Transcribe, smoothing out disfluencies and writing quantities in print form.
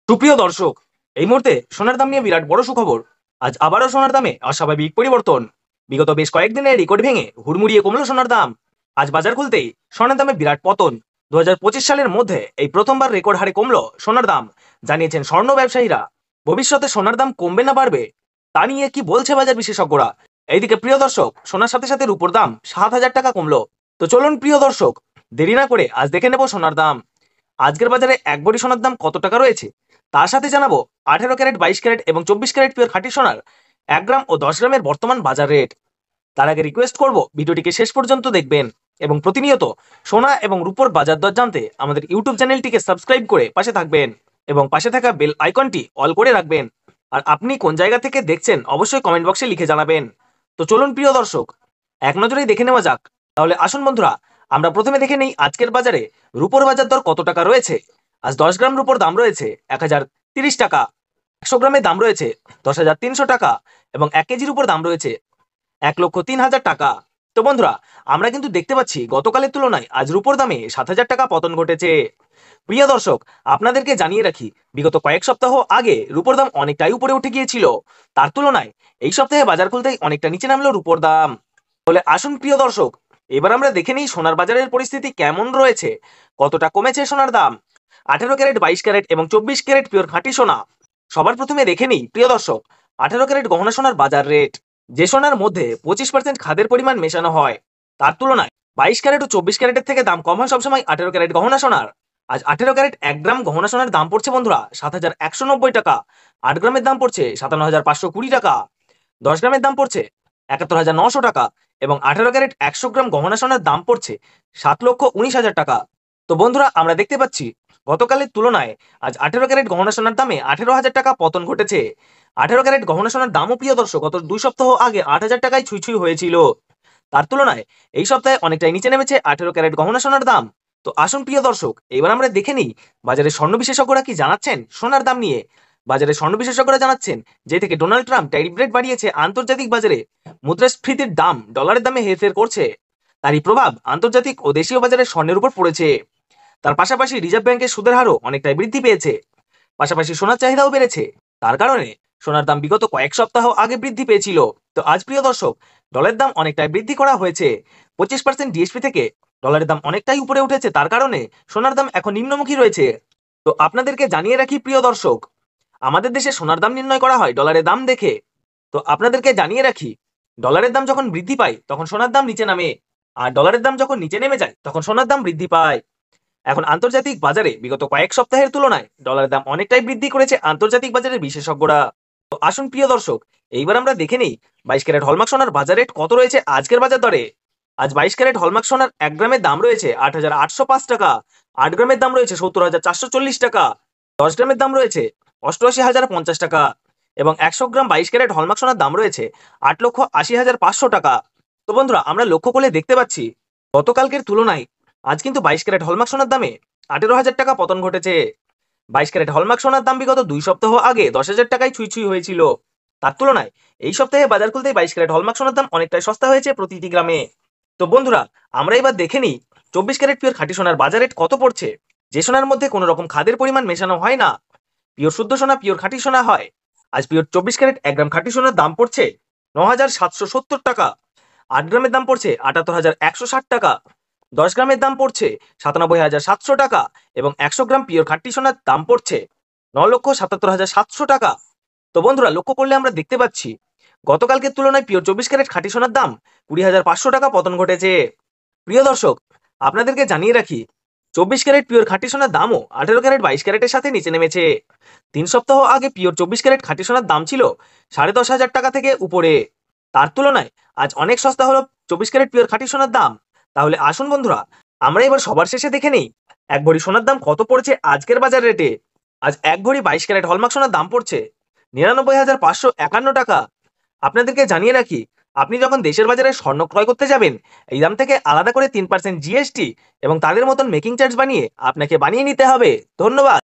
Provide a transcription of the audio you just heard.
সুপ্রিয় দর্শক, এই মুহূর্তে সোনার দাম নিয়ে বিরাট বড় সুখবর। আজ আবারও সোনার দামে অস্বাভাবিক পরিবর্তন। বিগত বেশ কয়েকদিনের রেকর্ড ভেঙে হুড়মুড়িয়ে কমল সোনার দাম। আজ বাজার খুলতেই সোনার দামে বিরাট পতন। 2025 সালের মধ্যে এই প্রথমবার রেকর্ড হারে কমল সোনার দাম, জানিয়েছেন স্বর্ণ ব্যবসায়ীরা। ভবিষ্যতে সোনার দাম কমবে না বাড়বে, তা নিয়ে কি বলছে বাজার বিশেষজ্ঞরা? এইদিকে প্রিয় দর্শক, সোনার সাথে সাথে রূপোর দাম 7,000 টাকা কমলো। তো চলুন প্রিয় দর্শক, দেরি না করে আজ দেখে নেব সোনার দাম। আজকের বাজারে এক ভরি সোনার দাম কত টাকা রয়েছে, তার সাথে জানাবো 18 ক্যারেট, 22 ক্যারেট এবং 24 ক্যারেট পিওর খাঁটি সোনার 1 গ্রাম ও 10 গ্রামের বর্তমান বাজার রেট। তার আগে রিকোয়েস্ট করব ভিডিওটিকে শেষ পর্যন্ত দেখবেন এবং প্রতিনিয়ত সোনা এবং রূপোর বাজার দর জানতে আমাদের ইউটিউব চ্যানেলটিকে সাবস্ক্রাইব করে পাশে থাকবেন এবং পাশে থাকা বেল আইকনটি অল করে রাখবেন। আর আপনি কোন জায়গা থেকে দেখছেন অবশ্যই কমেন্ট বক্সে লিখে জানাবেন। তো চলুন প্রিয় দর্শক, এক নজরেই দেখে নেওয়া যাক। তাহলে আসুন বন্ধুরা, আমরা প্রথমে দেখে নেই আজকের বাজারে রূপোর বাজার দর কত টাকা রয়েছে। আজ 10 গ্রাম রূপোর দাম রয়েছে 1030 টাকা, 100 গ্রামের দাম রয়েছে 10,300 টাকা এবং 1 কেজির উপর দাম রয়েছে 1,03,000 টাকা। তো বন্ধুরা, আমরা কিন্তু দেখতে পাচ্ছি গতকালের তুলনায় আজ রূপোর দামে 7,000 টাকা পতন ঘটেছে। প্রিয় দর্শক, আপনাদেরকে জানিয়ে রাখি, বিগত কয়েক সপ্তাহ আগে রূপোর দাম অনেকটাই উপরে উঠে গিয়েছিল। তার তুলনায় এই সপ্তাহে বাজার খুলতেই অনেকটা নিচে নামলো রূপোর দাম। তাহলে আসুন প্রিয় দর্শক, এবার আমরা দেখে নিই সোনার বাজারের পরিস্থিতি কেমন রয়েছে, কতটা কমেছে সোনার দাম। 18 ক্যারেট, 22 ক্যারেট এবং 24 ক্যারেট পিওর খাঁটি সোনা। সবার প্রথমে দেখে নিই প্রিয় দর্শক 18 ক্যারেট গহনা সোনার বাজার রেট। যে সোনার মধ্যে 25% খাদের পরিমাণ মেশানো হয়, তার তুলনায় 22 ক্যারেট ও 24 ক্যারেটের থেকে দাম কম হয় সবসময় 18 ক্যারেট গহনা সোনার। আজ 18 ক্যারেট 1 গ্রাম গহনা সোনার দাম পড়ছে বন্ধুরা 7,190 টাকা। 8 গ্রামের দাম পড়ছে 57,520 টাকা। 10 গ্রামের দাম পড়ছে 71,900 টাকা এবং 18 ক্যারেট 100 গ্রাম গহনা সোনার দাম পড়ছে 7,19,000 টাকা। তো বন্ধুরা, আমরা দেখতে পাচ্ছি গতকালের তুলনায় আজ 18 ক্যারেট গহনা সোনার দামে 18,000 টাকা পতন ঘটেছে। 18 ক্যারেট গহনা সোনার দামও প্রিয় দর্শক গত 2 সপ্তাহ আগে 8,000 টাকায় ছুঁই ছুঁই হয়েছিল। তার তুলনায় এই সপ্তাহে অনেকটাই নিচে নেমেছে 18 ক্যারেট গহনা সোনার দাম। তো আসুন প্রিয় দর্শক, এবার আমরা দেখে নিই বাজারে স্বর্ণ বিশেষজ্ঞরা কি জানাচ্ছেন সোনার দাম নিয়ে। বাজারে স্বর্ণ বিশেষজ্ঞরা জানাচ্ছেন, যে থেকে ডোনাল্ড ট্রাম্প ট্যারিফ রেট বাড়িয়েছে, আন্তর্জাতিক বাজারে মুদ্রাস্ফীতির দাম ডলারের দামে হেরফের করছে। তারই প্রভাব আন্তর্জাতিক ও দেশীয় বাজারে স্বর্ণের উপর পড়েছে। তার পাশাপাশি রিজার্ভ ব্যাংকের সুদের হারও অনেকটাই বৃদ্ধি পেয়েছে। পাশাপাশি সোনার চাহিদাও বেড়েছে। তার কারণে সোনার দাম বিগত কয়েক সপ্তাহ আগে বৃদ্ধি পেয়েছিল। তো আজ প্রিয় দর্শক, ডলারের দাম অনেকটাই বৃদ্ধি করা হয়েছে। 25% ডিএসপি থেকে ডলারের দাম অনেকটাই উপরে উঠেছে। তার কারণে সোনার দাম এখন নিম্নমুখী রয়েছে। তো আপনাদেরকে জানিয়ে রাখি প্রিয় দর্শক, আমাদের দেশে সোনার দাম নির্ণয় করা হয় ডলারের দাম দেখে। তো আপনাদেরকে জানিয়ে রাখি, ডলারের দাম যখন বৃদ্ধি পায় তখন সোনার দাম নিচে নামে, আর ডলারের দাম যখন নিচে নেমে যায় তখন সোনার দাম বৃদ্ধি পায়। এখন আন্তর্জাতিক বাজারে বিগত কয়েক সপ্তাহের তুলনায় ডলারের দাম অনেকটাই বৃদ্ধি করেছে আন্তর্জাতিক বাজারের বিশেষজ্ঞরা। তো আসুন প্রিয় দর্শক, এইবার আমরা দেখে নিই 22 ক্যারেট হলমার্ক সোনার বাজার রেট কত রয়েছে আজকের বাজার দরে। আজ 22 ক্যারেট হলমার্ক সোনার 1 গ্রামের দাম রয়েছে 8,805 টাকা। 8 গ্রামের দাম রয়েছে 70,440 টাকা। 10 গ্রামের দাম রয়েছে 88,050 টাকা এবং 100 গ্রাম 22 ক্যারেট হলমার্ক সোনার দাম রয়েছে 8,80,500 টাকা। তো বন্ধুরা, আমরা লক্ষ্য করলে দেখতে পাচ্ছি গতকালকের তুলনায় আজ কিন্তু 22 ক্যারেট হলমার্ক সোনার দামে 18,000 টাকা পতন ঘটেছে। 22 ক্যারেট হলমার্ক সোনার দাম বিগত 2 সপ্তাহ আগে 10,000 টাকায় ছুঁই ছুঁই হয়েছিল। তার তুলনায় এই সপ্তাহে বাজার খুলতেই 22 ক্যারেট হলমার্ক সোনার দাম অনেকটাই সস্তা হয়েছে প্রতিটি গ্রামে। তো বন্ধুরা, আমরা এবার দেখে নিই 24 ক্যারেট পিওর খাঁটি সোনার বাজার রেট কত পড়ছে। যে সোনার মধ্যে কোনো রকম খাদের পরিমাণ মেশানো হয় না, পিওর শুদ্ধ সোনা, পিওর খাঁটি সোনা হয়। আজ পিওর 24 ক্যারেট 1 গ্রাম খাঁটি সোনার দাম পড়ছে 9,770 টাকা। 8 গ্রামের দাম পড়ছে 78,160 টাকা। 10 গ্রামের দাম পড়ছে 97,700 টাকা এবং 100 গ্রাম পিওর খাঁটি সোনার দাম পড়ছে 9,77,700 টাকা। তো বন্ধুরা, লক্ষ্য করলে আমরা দেখতে পাচ্ছি গতকালকের তুলনায় পিওর 24 ক্যারেট খাঁটি সোনার দাম 20,500 টাকা পতন ঘটেছে। প্রিয় দর্শক, আপনাদেরকে জানিয়ে রাখি 24 ক্যারেট পিওর খাঁটি সোনার দামও 18 ক্যারেট 22 ক্যারেটের সাথে নিচে নেমেছে। 3 সপ্তাহ আগে পিওর 24 ক্যারেট খাঁটি সোনার দাম ছিল 10,500 টাকা থেকে উপরে। তার তুলনায় আজ অনেক সস্তা হলো 24 ক্যারেট পিওর খাঁটি সোনার দাম। তাহলে আসুন বন্ধুরা, আমরা এবার সবার শেষে দেখে নেই এক ভরি সোনার দাম কত পড়ছে আজকের বাজার রেটে। আজ এক ভরি 22 ক্যারেট হলমার্ক সোনার দাম পড়ছে 99,551 টাকা। আপনাদেরকে জানিয়ে রাখি, আপনি যখন দেশের বাজারে স্বর্ণ ক্রয় করতে যাবেন, এই দাম থেকে আলাদা করে 3% জিএসটি এবং তাদের মতন মেকিং চার্জ বানিয়ে আপনাকে বানিয়ে নিতে হবে। ধন্যবাদ।